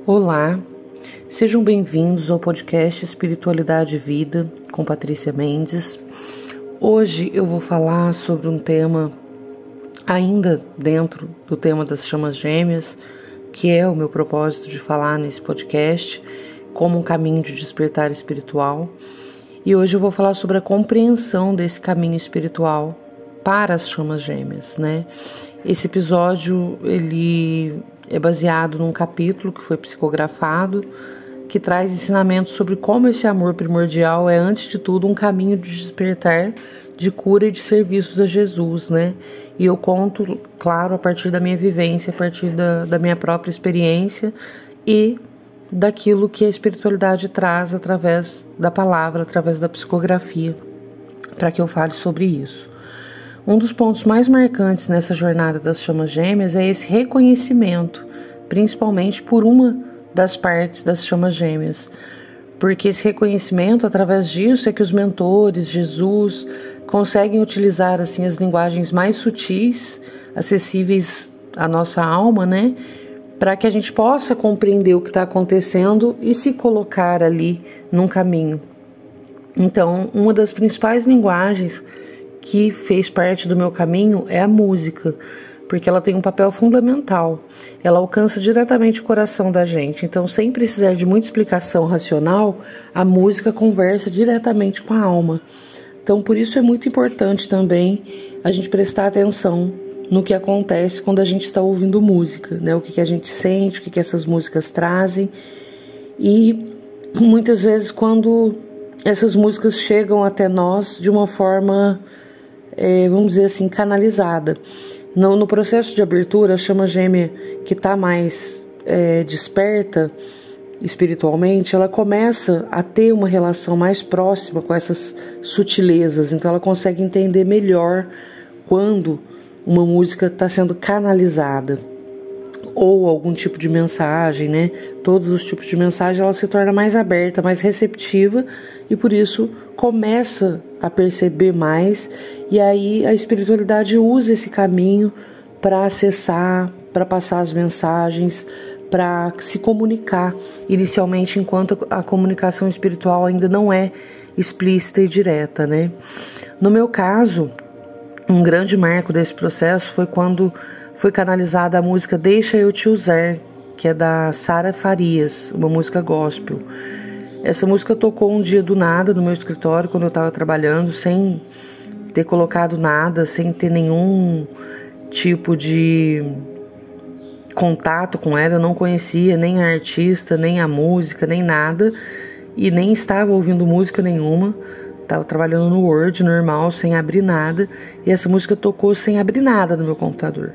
Olá, sejam bem-vindos ao podcast Espiritualidade e Vida com Patrícia Mendes. Hoje eu vou falar sobre um tema ainda dentro do tema das chamas gêmeas, que é o meu propósito de falar nesse podcast, como um caminho de despertar espiritual. E hoje eu vou falar sobre a compreensão desse caminho espiritual para as chamas gêmeas, né? Esse episódio, ele é baseado num capítulo que foi psicografado, que traz ensinamentos sobre como esse amor primordial é, antes de tudo, um caminho de despertar, de cura e de serviços a Jesus, né? E eu conto, claro, a partir da minha vivência, a partir da minha própria experiência e daquilo que a espiritualidade traz através da palavra, através da psicografia, para que eu fale sobre isso. Um dos pontos mais marcantes nessa jornada das chamas gêmeas é esse reconhecimento, principalmente por uma das partes das chamas gêmeas, porque esse reconhecimento, através disso, é que os mentores, Jesus, conseguem utilizar assim as linguagens mais sutis, acessíveis à nossa alma, né, para que a gente possa compreender o que está acontecendo e se colocar ali num caminho. Então, uma das principais linguagens que fez parte do meu caminho é a música, porque ela tem um papel fundamental. Ela alcança diretamente o coração da gente. Então, sem precisar de muita explicação racional, a música conversa diretamente com a alma. Então, por isso é muito importante também a gente prestar atenção no que acontece quando a gente está ouvindo música, né? O que a gente sente, o que essas músicas trazem. E muitas vezes quando essas músicas chegam até nós de uma forma, vamos dizer assim, canalizada. No processo de abertura, a chama gêmea que está mais desperta espiritualmente, ela começa a ter uma relação mais próxima com essas sutilezas. Então ela consegue entender melhor quando uma música está sendo canalizada ou algum tipo de mensagem, né? Todos os tipos de mensagem, ela se torna mais aberta, mais receptiva e por isso começa a perceber mais, e aí a espiritualidade usa esse caminho para acessar, para passar as mensagens, para se comunicar inicialmente, enquanto a comunicação espiritual ainda não é explícita e direta, né? No meu caso, um grande marco desse processo foi quando foi canalizada a música Deixa Eu Te Usar, que é da Sara Farias, uma música gospel. Essa música tocou um dia do nada no meu escritório, quando eu estava trabalhando, sem ter colocado nada, sem ter nenhum tipo de contato com ela. Eu não conhecia nem a artista, nem a música, nem nada, e nem estava ouvindo música nenhuma. Estava trabalhando no Word normal, sem abrir nada, e essa música tocou sem abrir nada no meu computador.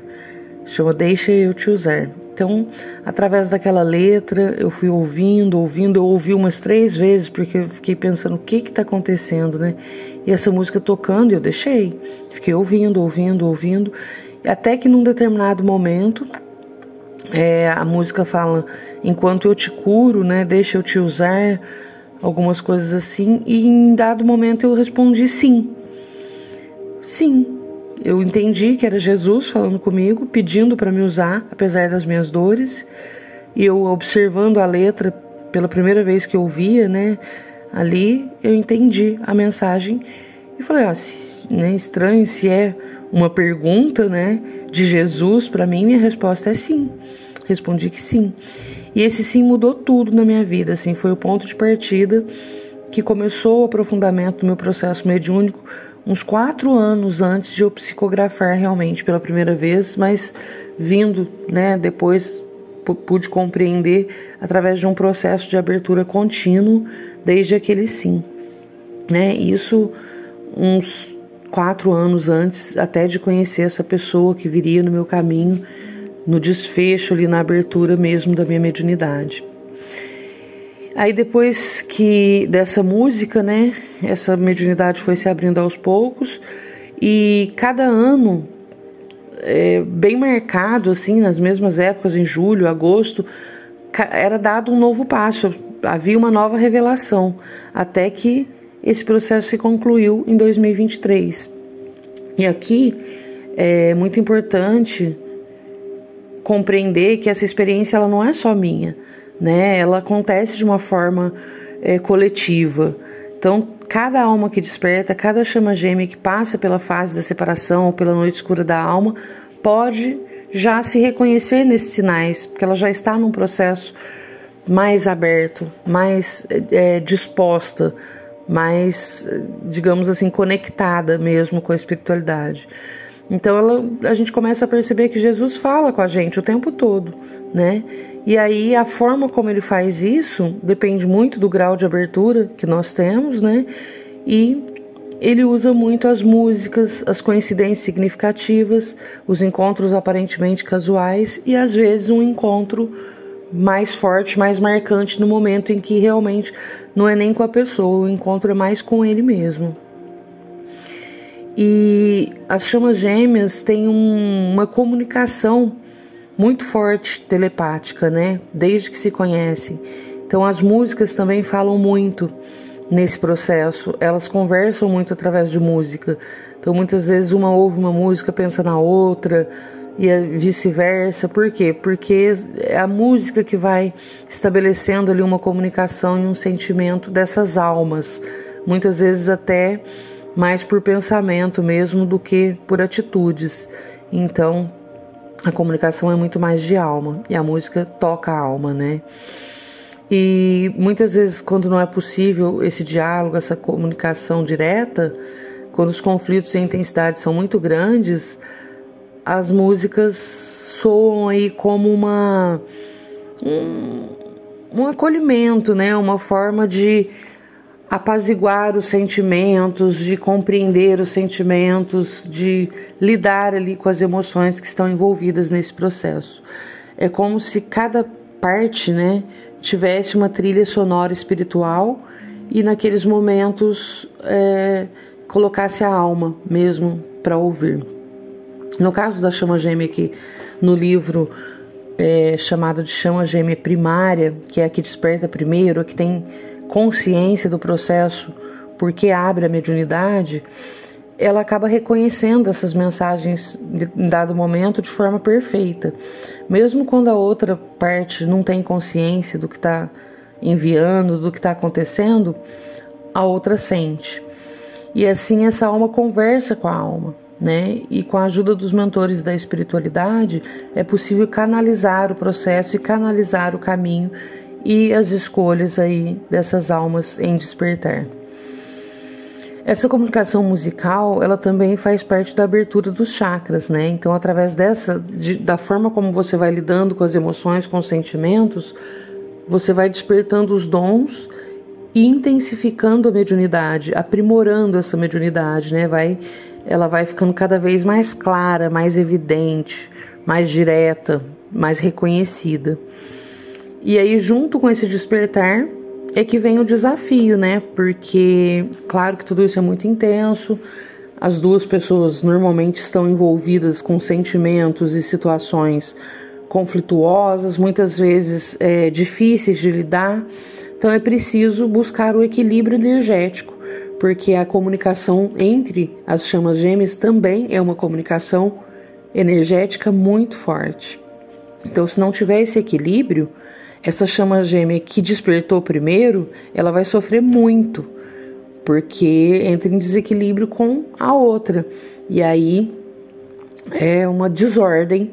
Chama Deixa Eu Te Usar. Então, através daquela letra, eu fui ouvindo, eu ouvi umas 3 vezes, porque eu fiquei pensando o que está acontecendo, né? E essa música tocando, eu deixei. Fiquei ouvindo, até que num determinado momento, a música fala, enquanto eu te curo, né? Deixa eu te usar, algumas coisas assim, e em dado momento eu respondi sim. Sim. Eu entendi que era Jesus falando comigo, pedindo para me usar, apesar das minhas dores. E eu, observando a letra pela primeira vez que eu ouvia, né, ali eu entendi a mensagem e falei, né, estranho, se é uma pergunta, né, de Jesus para mim, minha resposta é sim. Respondi que sim. E esse sim mudou tudo na minha vida, assim, foi o ponto de partida que começou o aprofundamento do meu processo mediúnico uns 4 anos antes de eu psicografar realmente pela primeira vez, mas vindo, né, depois pude compreender através de um processo de abertura contínuo desde aquele sim, né, isso uns 4 anos antes até de conhecer essa pessoa que viria no meu caminho, no desfecho ali, na abertura mesmo da minha mediunidade. Aí depois que dessa música, né, essa mediunidade foi se abrindo aos poucos, e cada ano, bem marcado, assim, nas mesmas épocas, em julho, agosto, era dado um novo passo, havia uma nova revelação, até que esse processo se concluiu em 2023. E aqui é muito importante compreender que essa experiência ela não é só minha, né? Ela acontece de uma forma coletiva. Então, cada alma que desperta, cada chama gêmea que passa pela fase da separação ou pela noite escura da alma, pode já se reconhecer nesses sinais, porque ela já está num processo mais aberto, mais disposta, mais, digamos assim, conectada mesmo com a espiritualidade. Então a gente começa a perceber que Jesus fala com a gente o tempo todo, né? E aí a forma como ele faz isso depende muito do grau de abertura que nós temos, né? E ele usa muito as músicas, as coincidências significativas, os encontros aparentemente casuais e às vezes um encontro mais forte, mais marcante no momento em que realmente não é nem com a pessoa, o encontro é mais com ele mesmo. E as chamas gêmeas têm uma comunicação muito forte, telepática, né? Desde que se conhecem. Então as músicas também falam muito nesse processo. Elas conversam muito através de música. Então muitas vezes uma ouve uma música, pensa na outra e vice-versa. Por quê? Porque é a música que vai estabelecendo ali uma comunicação e um sentimento dessas almas. Muitas vezes até mais por pensamento mesmo do que por atitudes. Então, a comunicação é muito mais de alma, e a música toca a alma, né? E muitas vezes, quando não é possível esse diálogo, essa comunicação direta, quando os conflitos e a intensidade são muito grandes, as músicas soam aí como um acolhimento, né? Uma forma de apaziguar os sentimentos, de compreender os sentimentos, de lidar ali com as emoções que estão envolvidas nesse processo. É como se cada parte, né, tivesse uma trilha sonora espiritual e naqueles momentos colocasse a alma mesmo para ouvir. No caso da chama gêmea aqui no livro chamado de chama gêmea primária, que é a que desperta primeiro, a que tem consciência do processo porque abre a mediunidade, ela acaba reconhecendo essas mensagens em dado momento de forma perfeita. Mesmo quando a outra parte não tem consciência do que está enviando, do que está acontecendo, a outra sente. E assim essa alma conversa com a alma, né? E com a ajuda dos mentores da espiritualidade é possível canalizar o processo e canalizar o caminho e as escolhas aí dessas almas em despertar. Essa comunicação musical, ela também faz parte da abertura dos chakras, né? Então, através da forma como você vai lidando com as emoções, com os sentimentos, você vai despertando os dons e intensificando a mediunidade, aprimorando essa mediunidade, né? Ela vai ficando cada vez mais clara, mais evidente, mais direta, mais reconhecida. E aí, junto com esse despertar, é que vem o desafio, né? Porque, claro que tudo isso é muito intenso, as duas pessoas normalmente estão envolvidas com sentimentos e situações conflituosas, muitas vezes difíceis de lidar, então é preciso buscar o equilíbrio energético, porque a comunicação entre as chamas gêmeas também é uma comunicação energética muito forte. Então, se não tiver esse equilíbrio, essa chama gêmea que despertou primeiro, ela vai sofrer muito, porque entra em desequilíbrio com a outra. E aí é uma desordem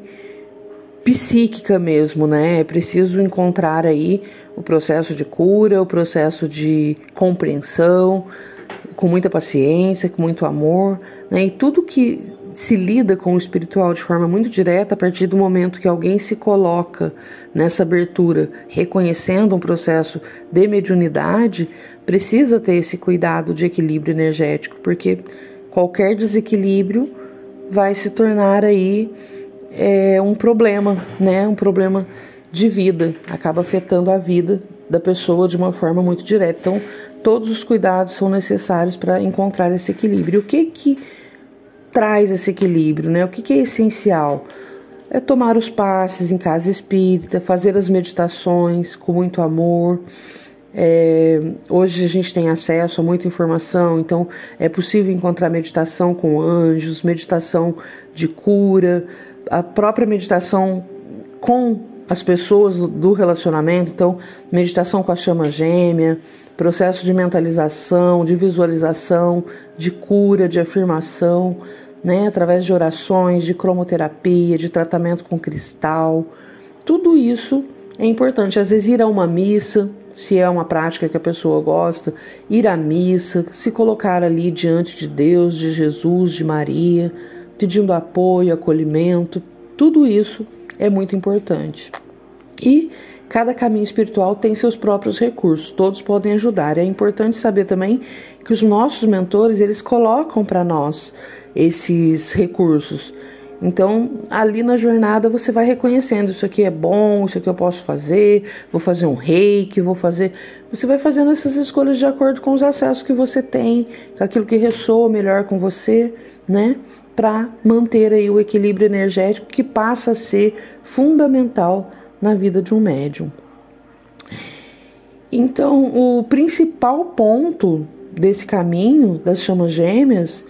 psíquica mesmo, né? É preciso encontrar aí o processo de cura, o processo de compreensão, com muita paciência, com muito amor, né? E tudo que se lida com o espiritual de forma muito direta, a partir do momento que alguém se coloca nessa abertura, reconhecendo um processo de mediunidade, precisa ter esse cuidado de equilíbrio energético, porque qualquer desequilíbrio vai se tornar aí um problema, né? Um problema de vida, acaba afetando a vida da pessoa de uma forma muito direta. Então, todos os cuidados são necessários para encontrar esse equilíbrio. O que traz esse equilíbrio, né? O que é essencial? É tomar os passes em casa espírita, fazer as meditações com muito amor. Hoje a gente tem acesso a muita informação, então é possível encontrar meditação com anjos, meditação de cura, a própria meditação com as pessoas do relacionamento. Então, meditação com a chama gêmea, processo de mentalização, de visualização, de cura, de afirmação, né, através de orações, de cromoterapia, de tratamento com cristal. Tudo isso é importante. Às vezes ir a uma missa, se é uma prática que a pessoa gosta, ir à missa, se colocar ali diante de Deus, de Jesus, de Maria, pedindo apoio, acolhimento, tudo isso é muito importante. E cada caminho espiritual tem seus próprios recursos, todos podem ajudar. É importante saber também que os nossos mentores, eles colocam para nós esses recursos. Então, ali na jornada você vai reconhecendo, isso aqui é bom, isso aqui eu posso fazer, vou fazer um reiki, vou fazer... Você vai fazendo essas escolhas de acordo com os acessos que você tem, aquilo que ressoa melhor com você, né? Para manter aí o equilíbrio energético que passa a ser fundamental na vida de um médium. Então, o principal ponto desse caminho das chamas gêmeas,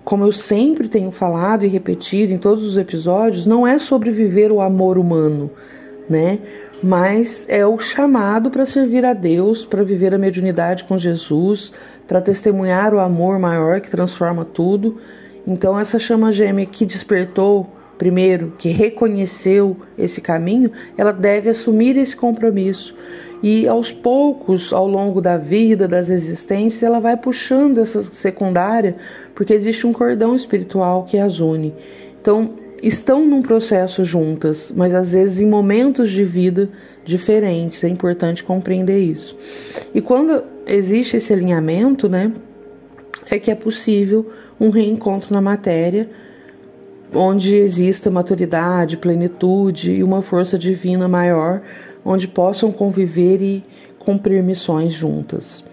como eu sempre tenho falado e repetido em todos os episódios, não é sobre viver o amor humano, né? Mas é o chamado para servir a Deus, para viver a mediunidade com Jesus, para testemunhar o amor maior que transforma tudo. Então, essa chama gêmea que despertou primeiro, que reconheceu esse caminho, ela deve assumir esse compromisso. E aos poucos, ao longo da vida, das existências, ela vai puxando essa secundária, porque existe um cordão espiritual que as une. Então, estão num processo juntas, mas às vezes em momentos de vida diferentes. É importante compreender isso. E quando existe esse alinhamento, né, é que é possível um reencontro na matéria, onde exista maturidade, plenitude e uma força divina maior, onde possam conviver e cumprir missões juntas.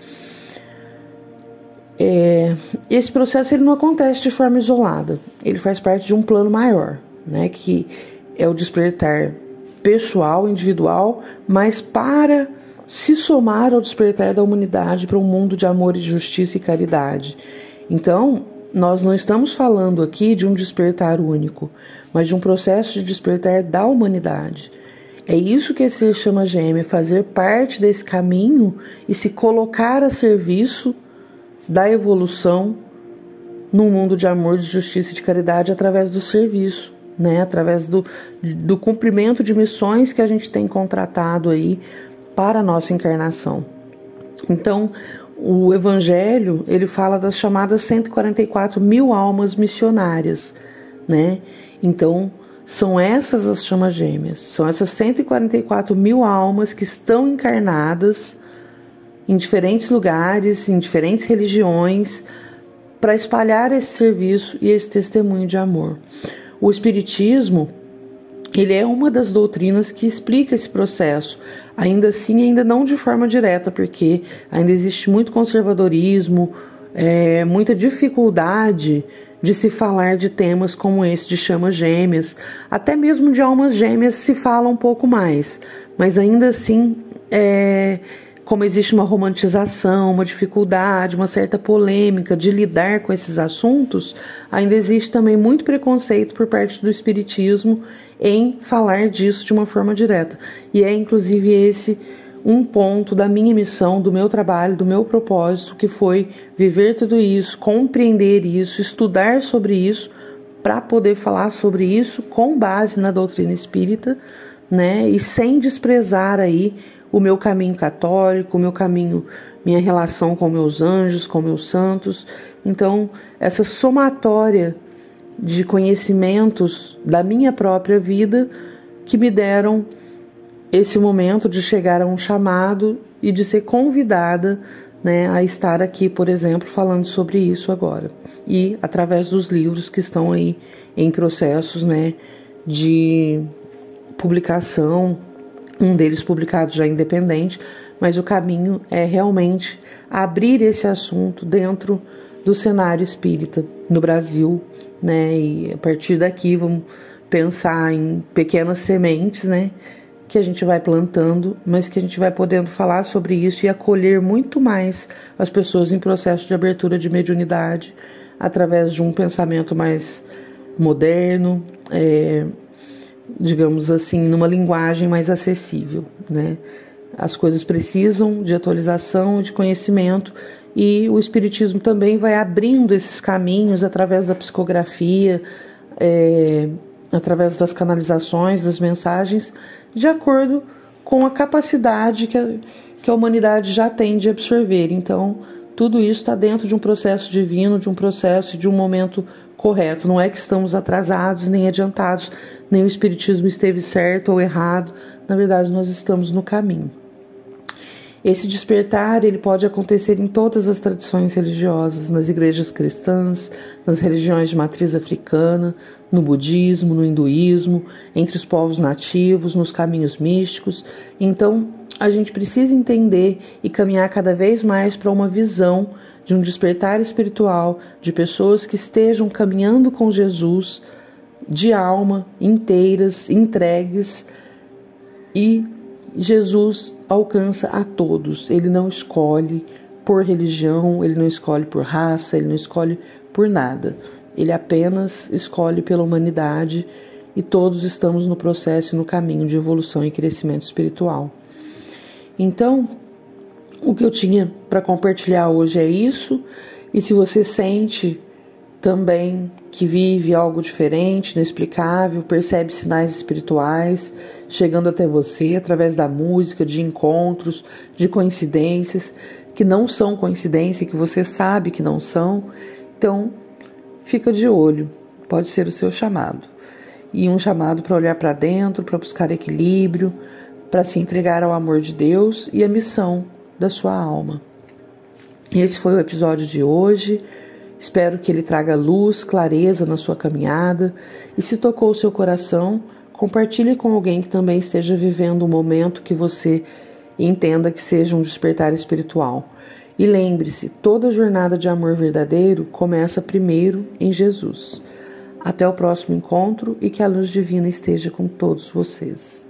Esse processo ele não acontece de forma isolada, ele faz parte de um plano maior, né, que é o despertar pessoal, individual, mas para se somar ao despertar da humanidade para um mundo de amor e justiça e caridade. Então, nós não estamos falando aqui de um despertar único, mas de um processo de despertar da humanidade. É isso que é ser chama gêmea, fazer parte desse caminho e se colocar a serviço da evolução num mundo de amor, de justiça e de caridade através do serviço, né? Através do cumprimento de missões que a gente tem contratado aí para a nossa encarnação. Então, o Evangelho, ele fala das chamadas 144 mil almas missionárias, né? Então, são essas as chamas gêmeas, são essas 144 mil almas que estão encarnadas em diferentes lugares, em diferentes religiões, para espalhar esse serviço e esse testemunho de amor. O Espiritismo, ele é uma das doutrinas que explica esse processo, ainda assim, ainda não de forma direta, porque ainda existe muito conservadorismo, muita dificuldade de se falar de temas como esse de chamas gêmeas, até mesmo de almas gêmeas se fala um pouco mais, mas ainda assim, como existe uma romantização, uma dificuldade, uma certa polêmica de lidar com esses assuntos, ainda existe também muito preconceito por parte do Espiritismo em falar disso de uma forma direta. E é inclusive esse um ponto da minha missão, do meu trabalho, do meu propósito, que foi viver tudo isso, compreender isso, estudar sobre isso, para poder falar sobre isso com base na doutrina espírita, né? E sem desprezar aí o meu caminho católico, o meu caminho, minha relação com meus anjos, com meus santos. Então, essa somatória de conhecimentos da minha própria vida que me deram esse momento de chegar a um chamado e de ser convidada, né, a estar aqui, por exemplo, falando sobre isso agora. E através dos livros que estão aí em processos, né, de publicação, um deles publicado já independente, mas o caminho é realmente abrir esse assunto dentro do cenário espírita no Brasil, né, e a partir daqui vamos pensar em pequenas sementes, né, que a gente vai plantando, mas que a gente vai podendo falar sobre isso e acolher muito mais as pessoas em processo de abertura de mediunidade através de um pensamento mais moderno, digamos assim, numa linguagem mais acessível, né? As coisas precisam de atualização e de conhecimento, e o Espiritismo também vai abrindo esses caminhos através da psicografia, através das canalizações, das mensagens, de acordo com a capacidade que a humanidade já tem de absorver. Então, tudo isso está dentro de um processo divino, de um processo, de um momento correto. Não é que estamos atrasados, nem adiantados, nem o Espiritismo esteve certo ou errado. Na verdade, nós estamos no caminho. Esse despertar, ele pode acontecer em todas as tradições religiosas, nas igrejas cristãs, nas religiões de matriz africana, no budismo, no hinduísmo, entre os povos nativos, nos caminhos místicos. Então, a gente precisa entender e caminhar cada vez mais para uma visão de um despertar espiritual, de pessoas que estejam caminhando com Jesus de alma, inteiras, entregues, e Jesus alcança a todos. Ele não escolhe por religião, ele não escolhe por raça, ele não escolhe por nada. Ele apenas escolhe pela humanidade, e todos estamos no processo e no caminho de evolução e crescimento espiritual. Então, o que eu tinha para compartilhar hoje é isso. E se você sente também que vive algo diferente, inexplicável, percebe sinais espirituais chegando até você através da música, de encontros, de coincidências que não são coincidência, que você sabe que não são, então fica de olho, pode ser o seu chamado. E um chamado para olhar para dentro, para buscar equilíbrio, para se entregar ao amor de Deus e à missão da sua alma. Esse foi o episódio de hoje. Espero que ele traga luz, clareza na sua caminhada. E se tocou o seu coração, compartilhe com alguém que também esteja vivendo um momento que você entenda que seja um despertar espiritual. E lembre-se, toda jornada de amor verdadeiro começa primeiro em Jesus. Até o próximo encontro, e que a luz divina esteja com todos vocês.